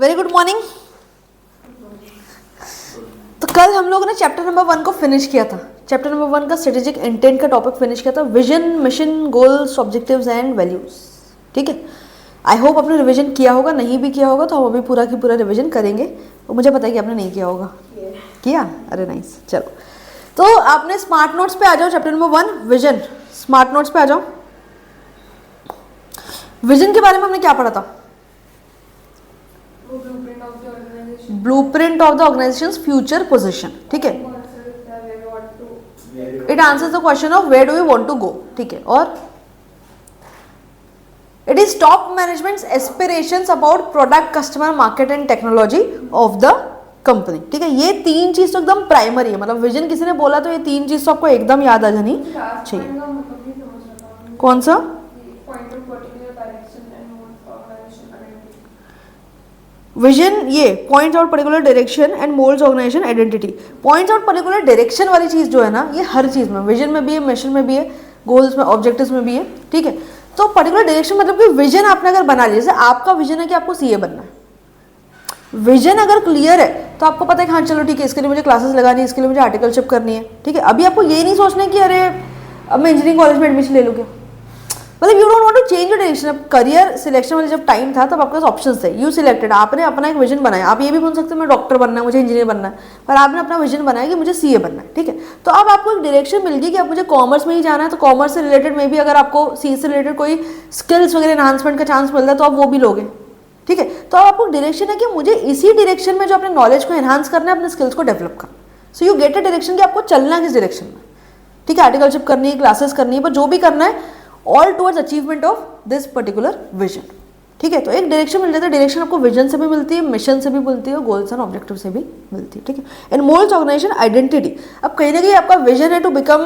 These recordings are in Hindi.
Very good morning. तो कल हम लोगों ने चैप्टर नंबर 1 को फिनिश किया था। चैप्टर नंबर 1 का स्ट्रेटेजिक इंटेंट का टॉपिक फिनिश किया था, vision, mission, goals, objectives and values. ठीक है, आई होप आपने रिवीजन किया होगा, नहीं भी किया होगा तो हम अभी पूरा की पूरा रिवीजन करेंगे। तो मुझे पता है कि आपने नहीं किया होगा। किया? अरे नाइस। चलो, तो आपने स्मार्ट नोट्स पे आ जाओ। Chapter number 1 vision, smart notes पे आ जाओ। विजन के बारे में हमने क्या पढ़ा था? Blueprint of the organisation's future position. ठीक है, it answers the question of where do we want to go. ठीक है, और it is top management's aspirations about product, customer, market and technology of the company. ठीक है, ये तीन चीज तो एकदम प्राइमरी है। मतलब विजन किसी ने बोला तो ये तीन चीज तो आपको एकदम याद आ जानी चाहिए। कौन सा? विजन, ये points out particular direction and moulds organisation identity. Points out particular direction वाली चीज जो है ना, ये हर चीज में, विजन में भी है, मिशन में भी है, गोल्स में, ऑब्जेक्टिव्स में भी है। ठीक है, तो पर्टिकुलर डायरेक्शन मतलब कि विजन आपने अगर बना लिया, जैसे आपका विजन है कि आपको सीए बनना है, विजन अगर क्लियर है तो आपको पता है कि हाँ चलो ठीक है, इसके लिए मुझे क्लासेस लगानी है, इसके लिए मुझे आर्टिकलशिप करनी है। ठीक है, अभी आपको ये नहीं सोचना है कि अरे अब मैं इंजीनियरिंग कॉलेज में एडमिशन ले लूँ क्या। मतलब you don't want to change your direction. अब करियर सिलेक्शन वाले जब टाइम था तब आपके पास ऑप्शंस थे, यू सिलेक्टेड, आपने अपना एक विजन बनाया। आप ये भी बोल सकते हैं मैं डॉक्टर बनना है, मुझे इंजीनियर बनना है, पर आपने अपना विजन बनाया कि मुझे सीए बनना है। ठीक है, तो अब आपको एक डायरेक्शन मिल गई कि अब मुझे कॉमर्स में ही जाना है, तो कॉमर्स से रिलेटेड में भी अगर आपको सीए से रिलेटेड कोई स्किल्स वगैरह एनहांसमेंट का चांस मिलता है तो आप वो भी लोगे। ठीक है, तो अब आपको डायरेक्शन है कि मुझे इसी डायरेक्शन में जो अपने नॉलेज को एनहांस करना है, अपने स्किल्स को डेवलप करना। So you get a direction कि आपको चलना है किस डायरेक्शन में। ठीक है, आर्टिकलशिप करनी है, क्लासेस करनी है, पर जो भी करना है all towards achievement of this particular vision. ठीक है, तो एक डायरेक्शन मिल जाता है। डायरेक्शन आपको विजन से भी मिलती है, मिशन से भी मिलती है, गोल्स एंड ऑब्जेक्टिव से भी मिलती है। ठीक है, एंड मोल्ड्स ऑर्गेनाइजेशन आइडेंटिटी। अब कहीं ना कहीं आपका विजन है टू बिकम,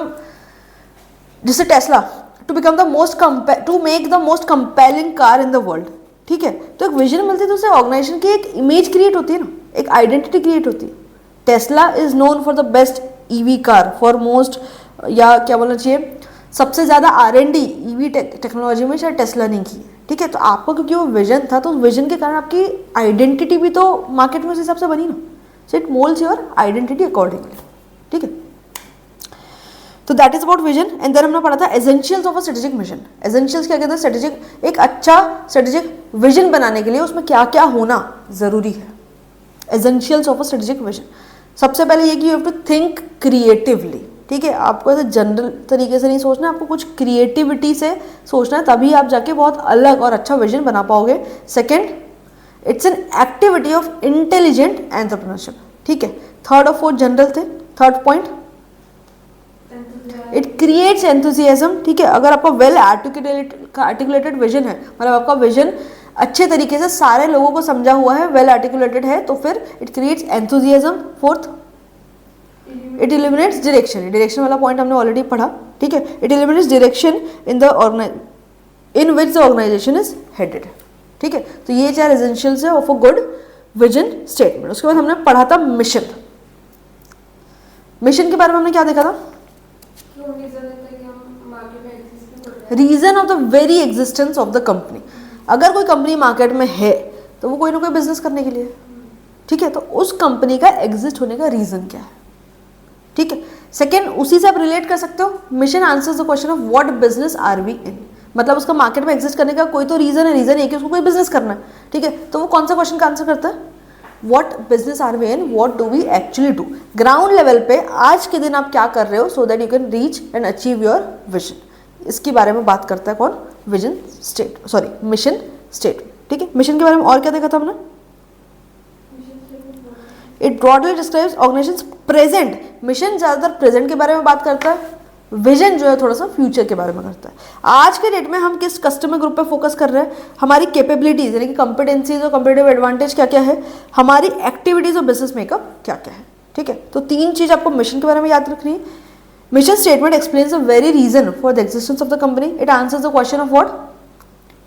जैसे Tesla, to become the most to make the most compelling car in the world. ठीक है, तो एक विजन मिलती है तो उससे ऑर्गेनाइजेशन की एक इमेज क्रिएट होती है ना, एक आइडेंटिटी क्रिएट होती है। Tesla is known for the best EV car, for most, या क्या बोलना चाहिए, सबसे ज़्यादा R&D ईवी टेक्नोलॉजी में शायद टेस्ला ने की है। ठीक है, तो आपको क्योंकि वो विजन था तो विजन के कारण आपकी आइडेंटिटी भी तो मार्केट में उस हिसाब से बनी ना। So it moulds your identity accordingly. ठीक है, तो that is about vision. And then हमने पढ़ा था essentials of a strategic mission. Essentials क्या कहते हैं? स्ट्रेटेजिक, एक अच्छा स्ट्रेटेजिक विजन बनाने के लिए उसमें क्या क्या होना जरूरी है। Essentials of a strategic vision, सबसे पहले ये कि you have to think creatively. ठीक है, आपको ऐसे जनरल तरीके से नहीं सोचना है, आपको कुछ क्रिएटिविटी से सोचना है, तभी आप जाके बहुत अलग और अच्छा विजन बना पाओगे। Second, it's an activity of intelligent entrepreneurship. ठीक है, थर्ड और फोर्थ जनरल थे। Third point, it creates enthusiasm. ठीक है, अगर आपका वेल आर्टिकुलेटेड विजन है, मतलब आपका विजन अच्छे तरीके से सारे लोगों को समझा हुआ है, वेल आर्टिकुलेटेड है, तो फिर it creates enthusiasm. Fourth, it eliminates direction. Direction वाला पॉइंट हमने ऑलरेडी पढ़ा। ठीक है, it eliminates direction in which the organisation is headed. ठीक है, तो ये चार एसेंशियल्स है of a good vision statement. उसके बाद हमने पढ़ा था मिशन। मिशन के बारे में हमने क्या देखा था? Reason of the very existence of the company. अगर कोई कंपनी मार्केट में है तो वो कोई ना कोई बिजनेस करने के लिए। ठीक है, तो उस कंपनी का एग्जिस्ट होने का रीजन क्या है। ठीक है, सेकेंड, उसी से आप रिलेट कर सकते हो। Mission answers the question of what business are we in. मतलब उसका मार्केट में एग्जिस्ट करने का कोई तो रीजन है, रीजन है कि उसको कोई बिजनेस करना है। ठीक है, तो वो कौन सा क्वेश्चन का आंसर करता है? What business are we in, what do we actually do. Ground level पे आज के दिन आप क्या कर रहे हो so that you can reach and achieve your vision. इसके बारे में बात करता है कौन? Vision state, sorry mission statement. ठीक है, मिशन के बारे में और क्या देखा था हमने? It broadly describes organisations present. Mission ज्यादातर प्रेजेंट के बारे में बात करता है, विजन जो है थोड़ा सा फ्यूचर के बारे में करता है। आज के डेट में हम किस कस्टमर ग्रुप पे फोकस कर रहे हैं, हमारी कैपेबिलिटीज यानी कि कंपिटेंसीज और कंपेटिटिव एडवांटेज क्या क्या है, हमारी एक्टिविटीज और बिजनेस मेकअप क्या क्या है। ठीक है, तो तीन चीज आपको मिशन के बारे में याद रखनी है। Mission statement explains the very reason for the existence of the company. It answers the question of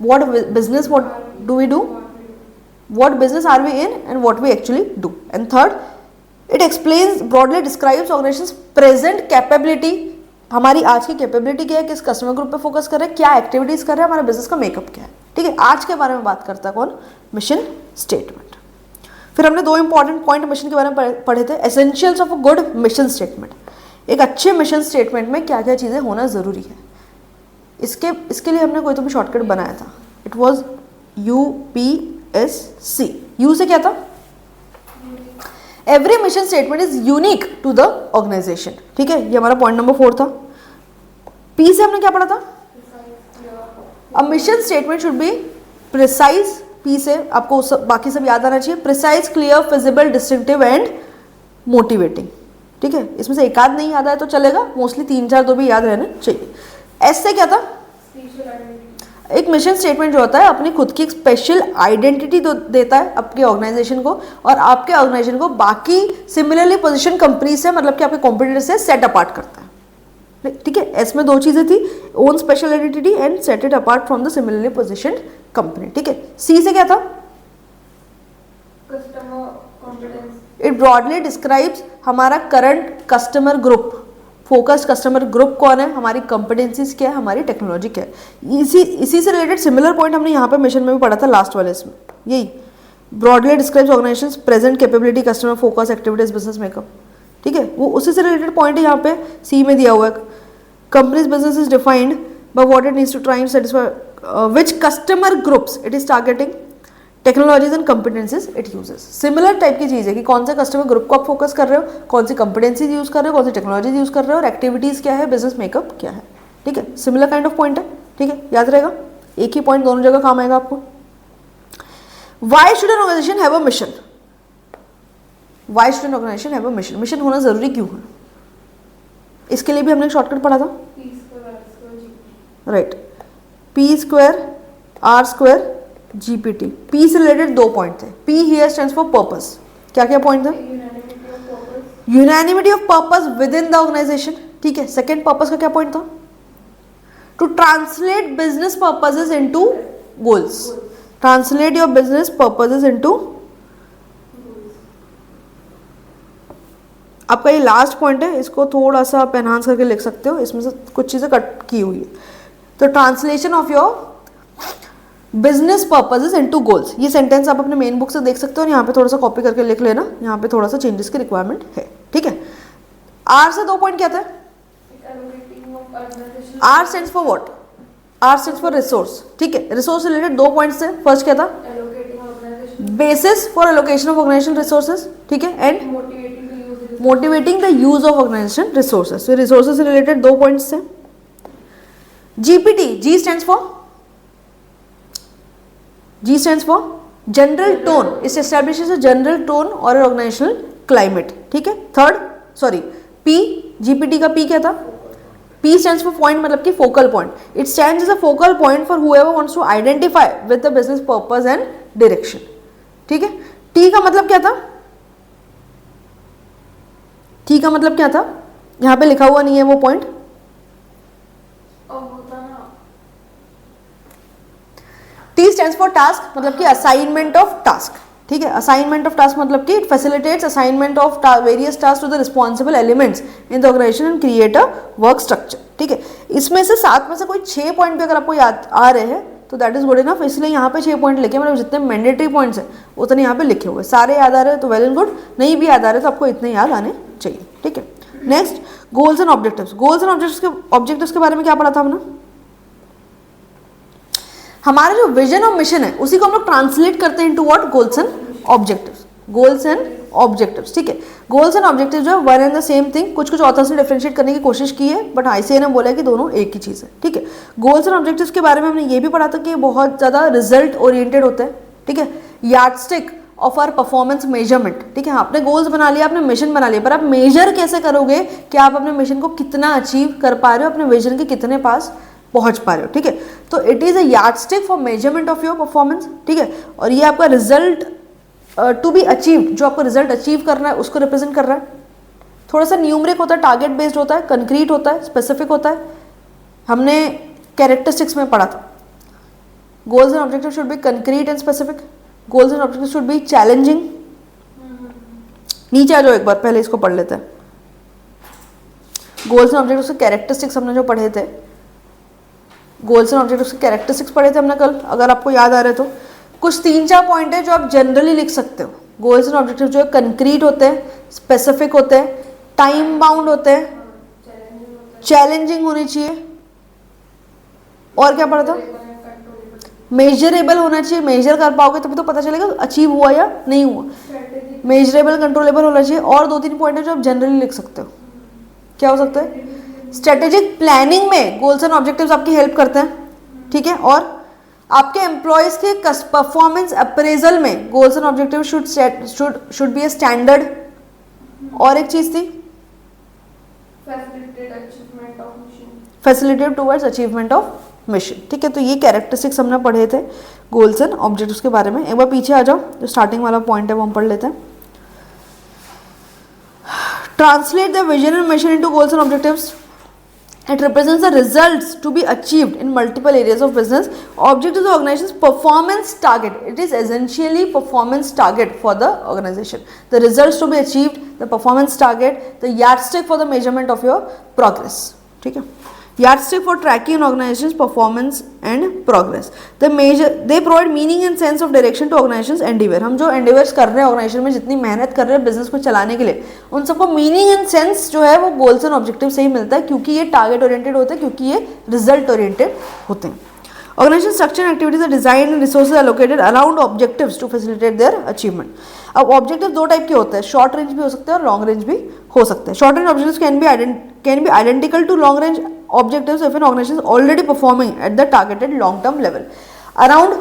what business, what do we do, what business are we in and what we actually do. And third, it explains, broadly describes organization's present capability. हमारी आज की कैपेबिलिटी क्या है, किस कस्टमर ग्रुप पे फोकस कर रहे हैं, क्या एक्टिविटीज कर रहे हैं, हमारे बिजनेस का मेकअप क्या है। ठीक है, आज के बारे में बात करता है कौन? Mission statement. फिर हमने 2 इंपॉर्टेंट पॉइंट मिशन के बारे में पढ़े थे, essentials of a good mission statement. एक अच्छे मिशन स्टेटमेंट में क्या क्या चीज़ें होना ज़रूरी है, इसके लिए हमने कोई तो भी शॉर्टकट बनाया था, इट वॉज UPSC। यू से क्या था, every mission statement is unique to the organisation, ठीक है, ये हमारा पॉइंट नंबर 4 था। पी से हमने क्या पढ़ा था, a mission statement should be precise, P से आपको बाकी सब याद आना चाहिए, precise, clear, feasible, distinctive and motivating, ठीक है, इसमें से एक आध नहीं याद आया तो चलेगा, मोस्टली 3-4 तो भी याद रहना चाहिए। एस से क्या था, एक मिशन स्टेटमेंट जो होता है अपनी खुद की एक स्पेशल आइडेंटिटी देता है आपके ऑर्गेनाइजेशन को, और आपके ऑर्गेनाइजेशन को बाकी सिमिलरली पोजीशन कंपनी से, मतलब कि आपके कॉम्पिटिटर से सेट अपार्ट करता है, ठीक है। एस में 2 चीजें थी, own special identity and set it apart from the similarly position company, ठीक है। सी से क्या था, customer confidence, it broadly describes हमारा current customer group, focused customer group कौन है, हमारी कंपिटेंसीज क्या है, हमारी टेक्नोलॉजी क्या है। इसी से रिलेटेड सिमिलर पॉइंट हमने यहाँ पे मिशन में भी पढ़ा था लास्ट वाले इसमें, यही broadly describes organisations present capability, customer focus, activities, business makeup, ठीक है, वो उसी से रिलेटेड पॉइंट है यहाँ पे सी में दिया हुआ है। Company's business is defined by what it needs to try and satisfy which customer groups it is targeting, technologies and competencies it uses. Similar type की चीज़ है कि कौन से कस्टमर ग्रुप को आप फोकस कर रहे हो, कौन सी कंपिटेंसीज यूज कर रहे हो, कौन सी टेक्नोलॉजीज यूज कर रहे हो, और एक्टिविटीज़ क्या है, बिजनेस मेकअप क्या है, ठीक है, सिमिलर काइंड ऑफ पॉइंट है, ठीक है, याद रहेगा, एक ही पॉइंट दोनों जगह काम आएगा आपको। Why should an organisation have a mission, why should an organisation have a mission, mission होना जरूरी क्यों है, इसके लिए भी हमने एक शॉर्टकट पढ़ा था, राइट, P²R² GPT। P से रिलेटेड 2 पॉइंट थे, P here stands for purpose, क्या क्या पॉइंट थे, unanimity of purpose within the organisation, ठीक है। सेकेंड पर्पस का क्या पॉइंट था, to translate business purposes into goals, translate your business purposes into, आपका ये लास्ट पॉइंट है, इसको थोड़ा सा आप एनहांस करके लिख सकते हो, इसमें से कुछ चीजें कट की हुई है, तो translation of your business purposes into goals, ये सेंटेंस आप अपने मेन बुक से देख सकते हो, और यहाँ पे थोड़ा सा कॉपी करके लिख लेना, यहाँ पे थोड़ा सा चेंजेस की रिक्वायरमेंट है, ठीक है। आर से 2 पॉइंट क्या था, R stands for what, R stands for resource, ठीक है, रिसोर्स से रिलेटेड 2 पॉइंट्स थे, फर्स्ट क्या था, basis for allocation of organisation resources, ठीक है, and motivating the use of organisation resources, तो रिसोर्सेज से रिलेटेड 2 पॉइंट्स थे। GPT, G stands for, G stands for general tone, it establishes a general tone or an organizational climate, ठीक है। थर्ड, सॉरी, P, GPT का P क्या था, P stands for point, मतलब कि focal point, it stands as a focal point for whoever wants to identify with the business purpose and direction, ठीक है। T का मतलब क्या था, T का मतलब क्या था, यहाँ पे लिखा हुआ नहीं है वो point, T stands for task, मतलब कि असाइनमेंट ऑफ टास्क, ठीक है, असाइनमेंट ऑफ टास्क मतलब कि it facilitates assignment of various task to the responsible elements in the organisation and create a work structure, ठीक है। इसमें से 7 में से कोई 6 पॉइंट भी अगर आपको याद आ रहे हैं तो दैट इज गुड इनफ, इसलिए यहाँ पे 6 पॉइंट लिखे, मतलब जितने मैंडेटरी पॉइंट्स हैं उतने यहाँ पे लिखे हुए, सारे याद आ रहे हैं तो वेल एंड गुड, नहीं भी याद आ रहे तो आपको इतने याद आने चाहिए, ठीक है। Next, goals and objectives, goals and objectives के बारे में क्या पढ़ा था हमने, हमारा जो विजन और मिशन है उसी को हम लोग ट्रांसलेट करते हैं into what, goals and objectives, goals and objectives, ठीक है। गोल्स एंड ऑब्जेक्टिव्स जो है one and the same thing, कुछ ऑथर्स ने डिफरेंशिएट करने की कोशिश की है, बट आईसीए ने बोला है कि दोनों एक ही चीज़ है, ठीक है। गोल्स एंड ऑब्जेक्टिव्स के बारे में हमने ये भी पढ़ा था कि बहुत ज़्यादा रिजल्ट ओरिएंटेड होते हैं, ठीक है, yardstick of our performance measurement, ठीक है। आपने गोल्स बना लिया, आपने मिशन बना लिया, पर आप मेजर कैसे करोगे कि आप अपने मिशन को कितना अचीव कर पा रहे हो, अपने विजन के कितने पास पहुंच पा रहे हो, ठीक है। तो it is a yardstick for measurement of your performance, ठीक है, और ये आपका रिजल्ट टू बी अचीव, जो आपको रिजल्ट अचीव करना है उसको रिप्रेजेंट कर रहा है। थोड़ा सा न्यूमरिक होता है, टारगेट बेस्ड होता है, कंक्रीट होता है, स्पेसिफिक होता है, हमने कैरेक्टरिस्टिक्स में पढ़ा था। Goals and objective should be concrete and specific, goals and objective should be challenging. नीचे आ जाओ एक बार, पहले इसको पढ़ लेते हैं। गोल्स एंड ऑब्जेक्टिव्स के कैरेक्टरिस्टिक्स हमने जो पढ़े थे, गोल्स एंड ऑब्जेक्टिव्स के कैरेक्टरिस्टिक्स पढ़े थे हमने कल, अगर आपको याद आ रहे तो कुछ 3-4 पॉइंट है जो आप जनरली लिख सकते हो, गोल्स एंड ऑब्जेक्टिव जो है कंक्रीट होते हैं, स्पेसिफिक होते हैं, टाइम बाउंड होते हैं, चैलेंजिंग होनी चाहिए, और क्या पढ़ा था, मेजरेबल होना चाहिए, मेजर कर पाओगे तभी तो पता चलेगा अचीव हुआ या नहीं हुआ, मेजरेबल कंट्रोलेबल होना चाहिए। और 2-3 पॉइंट है जो आप जनरली लिख सकते हो, क्या हो सकता है, स्ट्रेटेजिक प्लानिंग में गोल्स एंड ऑब्जेक्टिव्स आपकी हेल्प करते हैं, ठीक है। और आपके एम्प्लॉयज के परफॉर्मेंस अप्रेजल में goals and objective should be a standard. और एक चीज थी, facilitate towards achievement of mission, ठीक है। तो ये कैरेक्टरिस्टिक्स हमने पढ़े थे गोल्स एंड ऑब्जेक्टिव्स के बारे में। एक बार पीछे आ जाओ, जो स्टार्टिंग वाला पॉइंट है वो हम पढ़ लेते हैं। Translate the vision and mission into goals and objectives. It represents the results to be achieved in multiple areas of business. Objective of the organization's performance target. It is essentially performance target for the organization. The results to be achieved, the performance target, the yardstick for the measurement of your progress. ठीक है. Yardstick for tracking an organization's performance and progress. They provide meaning and sense of direction to organization's endeavor. हम जो endeavors कर रहे हैं organization में, जितनी मेहनत कर रहे हैं business को चलाने के लिए, उन सबको meaning and sense जो है वो goals and objectives से ही मिलता है, क्योंकि ये target oriented होते हैं, क्योंकि ये result oriented होते हैं. Organization structure and activities are designed and resources allocated around objectives to facilitate their achievement. अब ऑब्जेक्टिव दो टाइप के होते हैं, शॉर्ट रेंज भी हो सकते हैं और लॉन्ग रेंज भी हो सकते हैं. Short range objectives can be identical to long range objectives if an organization is already performing at the targeted long term level. Around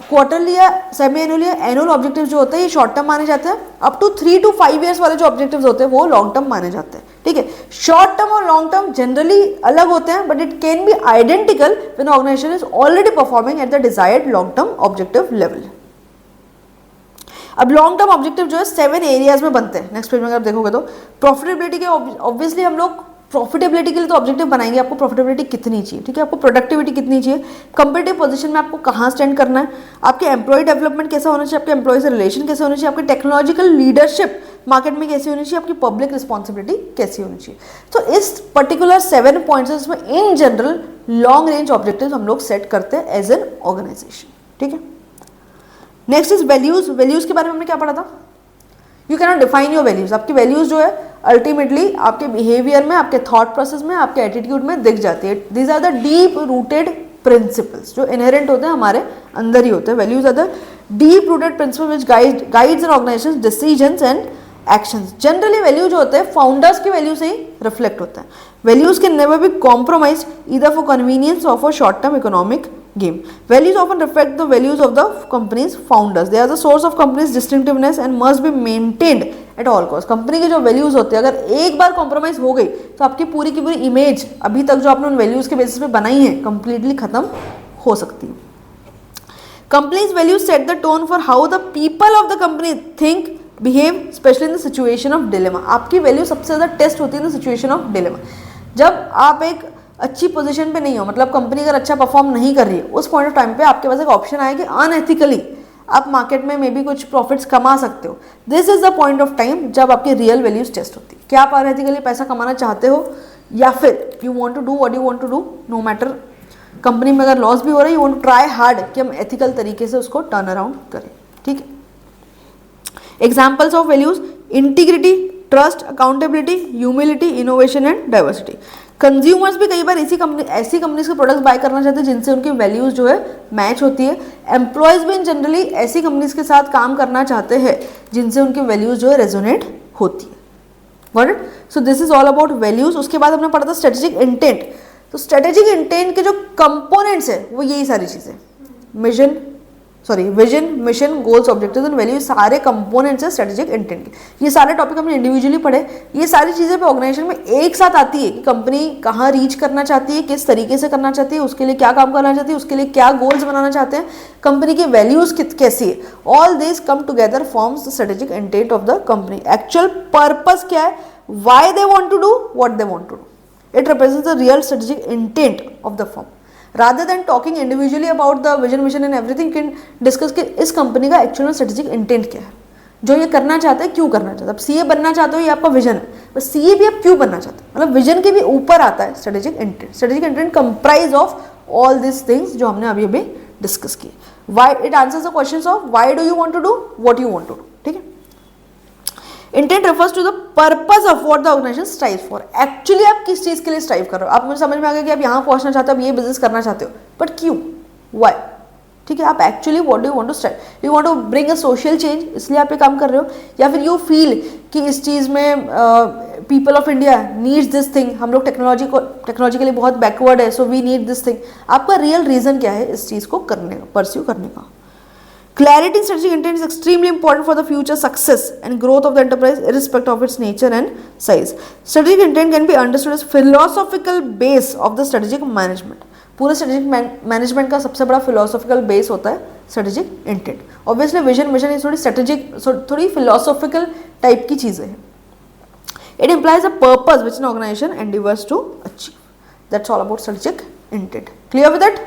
quarterly या सेमी एनुअली या एनुअल ऑब्जेक्टिव्स जो होते हैं ये शॉर्ट टर्म माने जाते हैं. अप टू 3 to 5 ईयर्स वाले जो ऑब्जेक्टिव्स होते हैं वो लॉन्ग टर्म माने जाते हैं. ठीक है, शॉर्ट टर्म और लॉन्ग टर्म जनरली अलग होते हैं, but it can be identical when organisation is already performing at the desired long term objective level. अब लॉन्ग टर्म ऑब्जेक्टिव जो है 7 एरियाज में बनते हैं. नेक्स्ट पेज में अगर आप देखोगे तो प्रॉफिटेबिलिटी के ऑब्वियसली हम लोग प्रॉफिटेबिलिटी के लिए तो ऑब्जेक्टिव बनाएंगे. आपको प्रॉफिटेबिलिटी कितनी चाहिए, ठीक है, आपको प्रोडक्टिविटी कितनी चाहिए, कंपेटिटिव पोजीशन में आपको कहाँ स्टैंड करना है, आपके एम्प्लॉय डेवलपमेंट कैसा होना चाहिए, आपके एम्प्लॉय से रिलेशन कैसे होना चाहिए, आपकी टेक्नोलॉजिकल लीडरशिप मार्केट में कैसी होनी चाहिए, आपकी पब्लिक रिस्पॉन्सिबिलिटी कैसी होनी चाहिए. तो इस पर्टिकुलर 7 पॉइंट्स में in general long range objective हम लोग सेट करते हैं एज एन ऑर्गेनाइजेशन. ठीक है, नेक्स्ट इज वैल्यूज. वैल्यूज के बारे में हमने क्या पढ़ा था. You cannot define your values. आपकी वैल्यूज जो है अल्टीमेटली आपके बिहेवियर में, आपके थॉट प्रोसेस में, आपके एटीट्यूड में दिख जाती है. These are the deep rooted principles जो इनहेरेंट होते हैं, हमारे अंदर ही होते हैं. Values are the deep rooted principle which guides an organisation decisions and actions. Generally value जो होते हैं फाउंडर्स की वैल्यू से ही रिफ्लेक्ट होता है. Values can never be compromise either for convenience और for short term economic game. Values often reflect the values of the company's founders. They are the source of company's distinctiveness and must be maintained at all cost. Company के जो वैल्यूज होते हैं अगर एक बार कॉम्प्रोमाइज हो गई तो आपकी पूरी की पूरी इमेज अभी तक जो आपने उन वैल्यूज के बेसिस पे बनाई है कंप्लीटली खत्म हो सकती है. Companies values set the tone for how the people of the company think behave, specially in the situation of dilemma. आपकी वैल्यू सबसे ज्यादा टेस्ट होती है in the situation of dilemma. जब आप एक अच्छी पोजीशन पे नहीं हो, मतलब कंपनी अगर अच्छा परफॉर्म नहीं कर रही है, उस पॉइंट ऑफ टाइम पे आपके पास एक ऑप्शन आया कि अनएथिकली आप मार्केट में मे बी कुछ प्रॉफिट्स कमा सकते हो. This is the point of time जब आपकी रियल वैल्यूज टेस्ट होती है. क्या आप अनएथिकली पैसा कमाना चाहते हो या फिर you want to do what you want to do no matter. Company में अगर लॉस भी हो रहा है, you want to try hard कि हम एथिकल तरीके से उसको टर्न अराउंड करें. ठीक है, examples of values integrity, trust, accountability, humility, innovation and diversity. Consumers भी कई बार ऐसी कंपनीज के प्रोडक्ट्स बाय करना चाहते हैं जिनसे उनकी वैल्यूज जो है मैच होती है. एम्प्लॉयज भी इन जनरली ऐसी कंपनीज के साथ काम करना चाहते हैं जिनसे उनकी वैल्यूज जो है रेजोनेट होती है. Got it. So this is all about values. उसके बाद हमने पढ़ा था स्ट्रेटेजिक इंटेंट. तो स्ट्रेटेजिक इंटेंट के जो कंपोनेंट्स है वो यही सारी चीजें, vision, mission, goals, objectives and value, सारे कंपोनेंट्स है स्ट्रेटेजिक इंटेंट के. ये सारे टॉपिक हमने इंडिविजुअली पढ़े. ये सारी चीजें पे ऑर्गेनाइजेशन में एक साथ आती है कि कंपनी कहाँ रीच करना चाहती है, किस तरीके से करना चाहती है, उसके लिए क्या काम करना चाहती है, उसके लिए क्या गोल्स बनाना चाहते हैं, कंपनी की वैल्यूज कैसी है. All this come together forms the strategic intent of the company. Actual purpose क्या है, why they want to do what they want to do. It represents the real strategic intent of the firm. Rather than talking individually about the vision, mission and everything, can discuss कि इस कंपनी का एक्चुअल स्ट्रेटेजिक इंटेंट क्या है, जो ये करना चाहते हैं, क्यों करना चाहते हैं. अब सीए बनना चाहते हो, ये आपका विजन है, बस सीए भी आप क्यों बनना चाहते हैं, मतलब विजन के भी ऊपर आता है strategic intent. Strategic intent comprise of all this things जो हमने अभी अभी डिस्कस किए. Why, it answers the questions of why do you want to do, what you want to do, ठीक है। Intent refers to the purpose of what the organisation strive for. Actually आप किस चीज के लिए स्ट्राइव कर रहे हो, आप मुझे समझ में आ गया कि आप यहाँ पहुंचना चाहते हो, आप ये बिजनेस करना चाहते हो, बट क्यों, वाई, ठीक है। आप actually what do you want to strive, you want to bring a social change, इसलिए आप ये काम कर रहे हो, या फिर यू फील कि इस चीज में people of India needs this thing, हम लोग टेक्नोलॉजी के लिए बहुत बैकवर्ड है, so we need this thing. आपका रियल रीजन क्या है इस चीज को करने का, परस्यू करने का। Clarity in strategic intent is extremely important for the future success and growth of the enterprise, irrespective of its nature and size. Strategic intent can be understood as philosophical base of the strategic management. पूरे strategic management का सबसे बड़ा philosophical base होता है strategic intent. Obviously vision mission is थोड़ी strategic, थोड़ी philosophical type की चीजें हैं. It implies a purpose which an organization endeavors to achieve. That's all about strategic intent. Clear with that?